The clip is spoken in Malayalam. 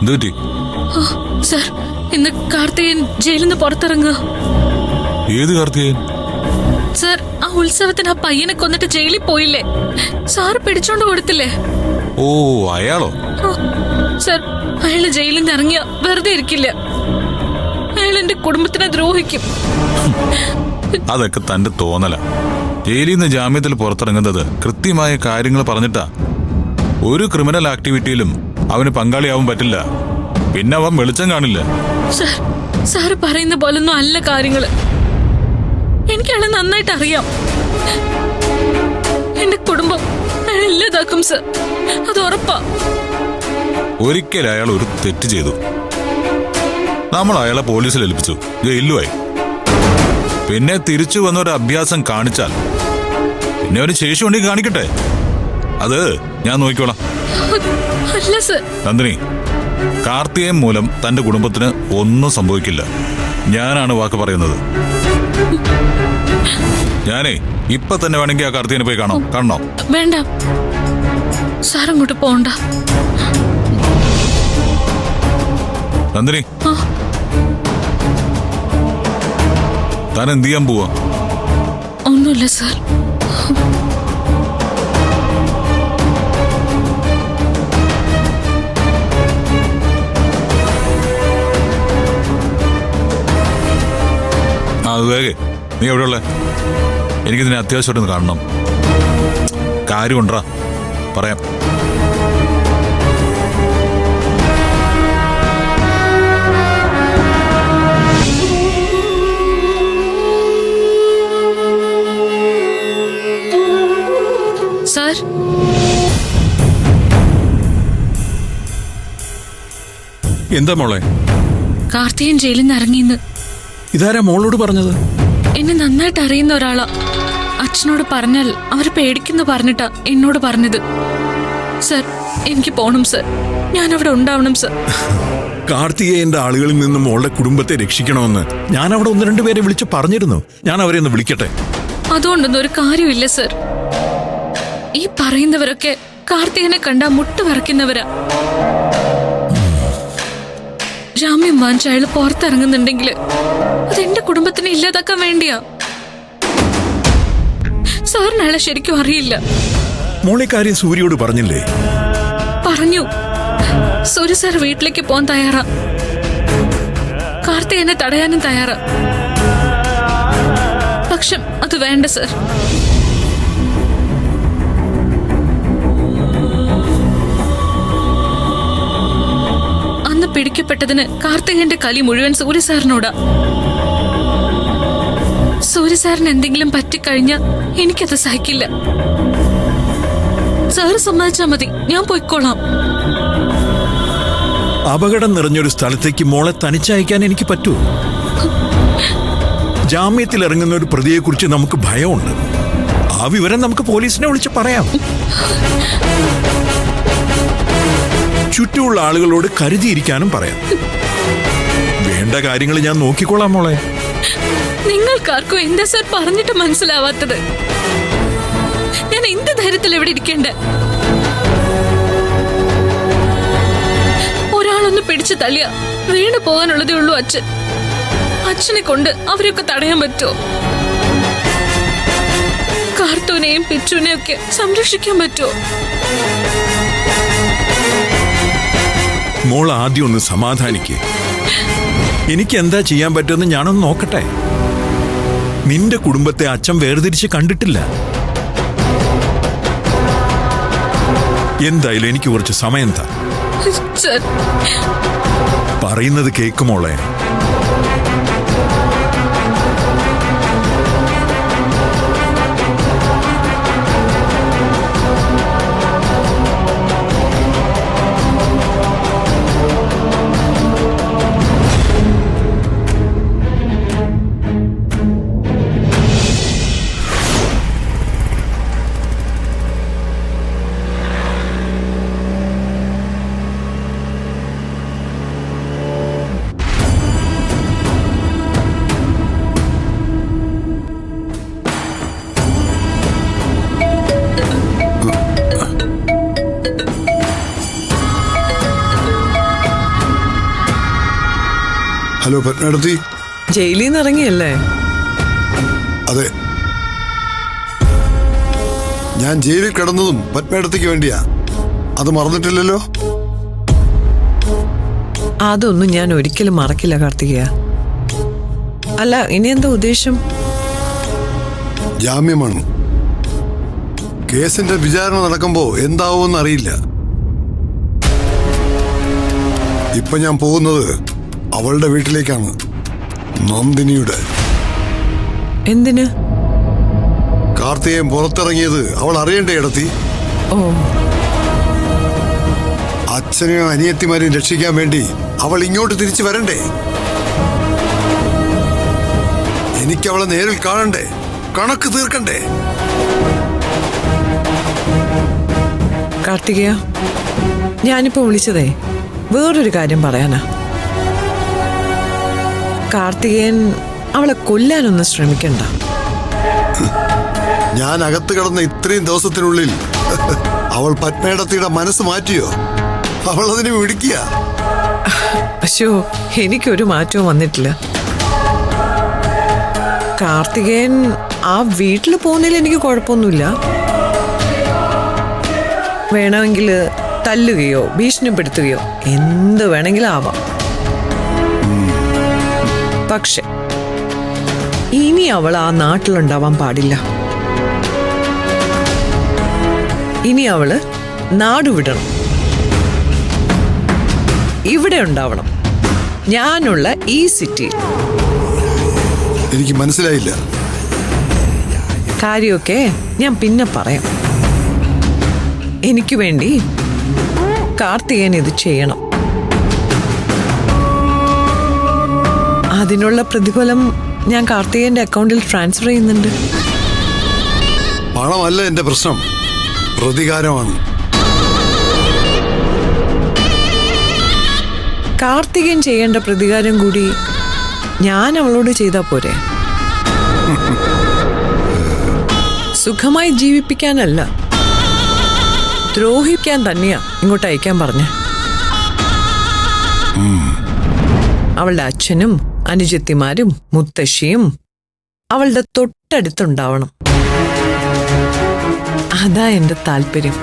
എന്തുപറ്റി? സർ, ഇന്ന് കാർത്തികൻ ജയിലിൽ നിന്ന് പുറത്തിറങ്ങുക. ഏത് കാർത്തികൻ? സർ, ആ ഉത്സവത്തിന് ആ പയ്യനെ കൊന്നിട്ട് ജയിലിൽ പോയില്ലേ, സാറ് പിടിച്ചോണ്ട് കൊടുത്തില്ലേ? ഓ, അയാളോ? സർ, അയാള് ജയിലിൽ നിന്ന് ഇറങ്ങിയ വെറുതെ ഇരിക്കില്ല. അയാൾ എന്റെ കുടുംബത്തിനെ ദ്രോഹിക്കും. അതൊക്കെ തന്റെ തോന്നല. ജയിലിൽ നിന്ന് ജാമ്യത്തിൽ പുറത്തിറങ്ങുന്നത് കൃത്യമായ കാര്യങ്ങൾ പറഞ്ഞിട്ടാ. ഒരു ക്രിമിനൽ ആക്ടിവിറ്റിയിലും അവന് പങ്കാളിയാവാൻ പറ്റില്ല. പിന്നെ അവൻ വെളിച്ചം കാണില്ല. സർ, സാറ് പറയുന്ന പോലൊന്നും അല്ല കാര്യങ്ങള്. എനിക്കയാളെ നന്നായിട്ട് അറിയാം. എന്റെ കുടുംബം അയാൾ ഇല്ലാതാക്കും സർ, അത് ഉറപ്പാ. ഒരിക്കൽ അയാൾ ഒരു തെറ്റ് ചെയ്തു. നമ്മൾ അയാളെ പോലീസിൽ ഏൽപ്പിച്ചു, ജയിലുമായി. പിന്നെ തിരിച്ചു വന്ന ഒരു അഭ്യാസം കാണിച്ചാൽ പിന്നെ ഒരു ശേഷി ഉണ്ടെങ്കിൽ കാണിക്കട്ടെ, അത് ഞാൻ നോക്കിക്കോളാം. അല്ല സർ. നന്ദിനി, കാർത്തികൻ മൂലം തന്റെ കുടുംബത്തിന് ഒന്നും സംഭവിക്കില്ല. ഞാനാണ് വാക്ക് പറയുന്നത്. ഞാനേ ഇപ്പൊ തന്നെ വേണമെങ്കിൽ ആ കാർത്തികനെ പോയി കാണണോ? വേണ്ട സാർ, അങ്ങോട്ട് പോണ്ട. നന്ദിനി, താൻ എന്ത് ചെയ്യാൻ പോവാ? ഒന്നുമില്ല സാർ. അത് വേഗേ, നീ എവിടെയുള്ള? എനിക്കിതിനെ അത്യാവശ്യമായിട്ടൊന്ന് കാണണം. കാര്യമുണ്ടാ, പറയാം. സാർ, എന്താ മോളെ? കാർത്തികൻ ജയിലിൽ നിന്ന് ഇറങ്ങിന്ന്. ഇതാരാ മോളോട് പറഞ്ഞത്? എന്നെ നന്നായിട്ട് അറിയുന്ന ഒരാളാ. അച്ഛനോട് പറഞ്ഞാൽ അവർ പേടിക്കുന്നു പറഞ്ഞിട്ടാ എന്നോട് പറഞ്ഞത്. സർ, എനിക്ക് പോണം സർ. ഞാൻ അവിടെ ഉണ്ടാവണം സർ. കാർത്തികേയന്റെ ആളുകളിൽ നിന്ന് മോളുടെ കുടുംബത്തെ രക്ഷിക്കണമെന്ന് ഞാൻ അവിടെ 1-2 പേരെ വിളിച്ച് പറഞ്ഞിരുന്നു. ഞാൻ അവരെ ഒന്ന് വിളിക്കട്ടെ? അതുകൊണ്ടൊന്നും ഒരു കാര്യമില്ല സർ. ഈ പറയുന്നവരൊക്കെ കാർത്തികനെ കണ്ടാ മുട്ട് വിറയ്ക്കുന്നവരാ. ജാമ്യം വാങ്ങിച്ച അയാൾ പുറത്തിറങ്ങുന്നുണ്ടെങ്കിൽ അതെന്റെ കുടുംബത്തിനെ ഇല്ലാതാക്കാൻ വേണ്ടിയാ. സാറിന് അയാളെ ശരിക്കും അറിയില്ല. മോളെ കാര്യം സൂര്യയോട് പറഞ്ഞില്ലേ? പറഞ്ഞു. സൂര്യ സാർ വീട്ടിലേക്ക് പോകാൻ തയ്യാറാ. കാർത്തികനെ തടയാനും തയ്യാറാ. പക്ഷെ അത് വേണ്ട സർ. അന്ന് പിടിക്കപ്പെട്ടതിന് കാർത്തികന്റെ കലി മുഴുവൻ സൂര്യ സാറിനോടാ. സൂര്യ സാറിന് എന്തെങ്കിലും പറ്റിക്കഴിഞ്ഞാ എനിക്കത് സഹിക്കില്ല. സാറ് സമ്മതിച്ചാ മതി, ഞാൻ പോയിക്കോളാം. അപകടം നിറഞ്ഞൊരു സ്ഥലത്തേക്ക് മോളെ തനിച്ചയക്കാൻ എനിക്ക് പറ്റുമോ? ജാമ്യത്തിൽ ഇറങ്ങുന്ന ഒരു പ്രതിയെക്കുറിച്ച് നമുക്ക് ഭയമുണ്ട്. ആ വിവരം നമുക്ക് പോലീസിനെ വിളിച്ച് പറയാം. ചുറ്റുമുള്ള ആളുകളോട് കരുതിയിരിക്കാനും പറയാം. വേണ്ട കാര്യങ്ങൾ ഞാൻ നോക്കിക്കോളാം മോളെ. നിങ്ങൾക്കാർക്കും എന്താ സാർ പറഞ്ഞിട്ട് മനസ്സിലാവാത്തത്? ഞാൻ എന്ത് ധൈര്യത്തിൽ എവിടെ ഇരിക്കണ്ടേ? ഒരാളൊന്ന് പിടിച്ചു തള്ളിയ വീണ് പോകാനുള്ളതേ ഉള്ളൂ അച്ഛൻ. അച്ഛനെ കൊണ്ട് അവരെയൊക്കെ തടയാൻ പറ്റുമോ? കാർത്തൂനെയും പിച്ചുവിനെയും ഒക്കെ സംരക്ഷിക്കാൻ പറ്റുമോ? മോൾ ആദ്യം ഒന്ന് സമാധാനിക്ക്. എനിക്ക് എന്താ ചെയ്യാൻ പറ്റുമെന്ന് ഞാനൊന്ന് നോക്കട്ടെ. നിന്റെ കുടുംബത്തെ അച്ഛൻ വേർതിരിച്ച് കണ്ടിട്ടില്ല. എന്തായാലും എനിക്ക് കുറച്ച് സമയം താ. പറയുന്നത് കേക്കുമോളെ. ഹലോ പത്മാവതി. ജയിലിൽ നിന്ന് ഇറങ്ങിയല്ലേ? അതെ, ഞാൻ ജയിലിൽ കിടന്നതും പത്മാവതിക്ക് വേണ്ടിയാ. അത് മറന്നിട്ടില്ലല്ലോ? അതൊന്നും ഞാൻ ഒരിക്കലും മറക്കില്ല കാർത്തികേയ. അല്ല, ഇനി എന്താ ഉദ്ദേശം? ജാമ്യമാണ്. കേസിന്റെ വിചാരണ നടക്കുമ്പോ എന്താവുമെന്ന് അറിയില്ല. ഇപ്പൊ ഞാൻ പോകുന്നത് അവളുടെ വീട്ടിലേക്കാണ്, നന്ദിനിയുടെ. എന്തിന്? കാർത്തികേയൻ പുറത്തിറങ്ങിയത് അവൾ അറിയണ്ടേ ഇടത്തി? ഓ, അച്ഛനെയും അനിയത്തിമാരെയും രക്ഷിക്കാൻ വേണ്ടി അവൾ ഇങ്ങോട്ട് തിരിച്ചു വരണ്ടേ? എനിക്ക് അവളെ നേരിൽ കാണണ്ടേ? കണക്ക് തീർക്കണ്ടേ? കാർത്തികേയ, ഞാനിപ്പോ വിളിച്ചതേ വേറൊരു കാര്യം പറയാനാ. കാർത്തികേയൻ അവളെ കൊല്ലാനൊന്നും ശ്രമിക്കണ്ട. ഞാൻ അകത്ത് കിടന്ന ഇത്രയും ദിവസത്തിനുള്ളിൽ അവൾ പത്മേടത്തിയുടെ മനസ്സ് മാറ്റിയോ? അവൾ അതിനെ വിളിക്കുക. അശോ, എനിക്കൊരു മാറ്റവും വന്നിട്ടില്ല. കാർത്തികേയൻ ആ വീട്ടിൽ പോകുന്നതിൽ എനിക്ക് കുഴപ്പമൊന്നുമില്ല. വേണമെങ്കിൽ തല്ലുകയോ ഭീഷണിപ്പെടുത്തുകയോ എന്ത് വേണമെങ്കിലും ആവാം. പക്ഷെ ഇനി അവൾ ആ നാട്ടിലുണ്ടാവാൻ പാടില്ല. ഇനി അവള് നാടുവിടണം. ഇവിടെ ഉണ്ടാവണം, ഞാനുള്ള ഈ സിറ്റിയിൽ. എനിക്ക് മനസ്സിലായില്ല. കാര്യമൊക്കെ ഞാൻ പിന്നെ പറയാം. എനിക്ക് വേണ്ടി കാർത്തികേയൻ ഇത് ചെയ്യണം. അതിനുള്ള പ്രതിഫലം ഞാൻ കാർത്തികേയന്റെ അക്കൗണ്ടിൽ ട്രാൻസ്ഫർ ചെയ്യുന്നുണ്ട്. പണമല്ല എന്റെ പ്രശ്നം, പ്രതികാരമാണ്. കാർത്തികേയൻ ചെയ്യേണ്ട പ്രതികാരം കൂടി ഞാൻ അവളോട് ചെയ്താ പോരെ? സുഖമായി ജീവിപ്പിക്കാനല്ല, ദ്രോഹിക്കാൻ തന്നെയാ ഇങ്ങോട്ട് അയക്കാൻ പറഞ്ഞ. അവളുടെ അച്ഛനും അനുജത്തിമാരും മുത്തശ്ശിയും അവളുടെ തൊട്ടടുത്തുണ്ടാവണം. അതാ എന്റെ താല്പര്യം.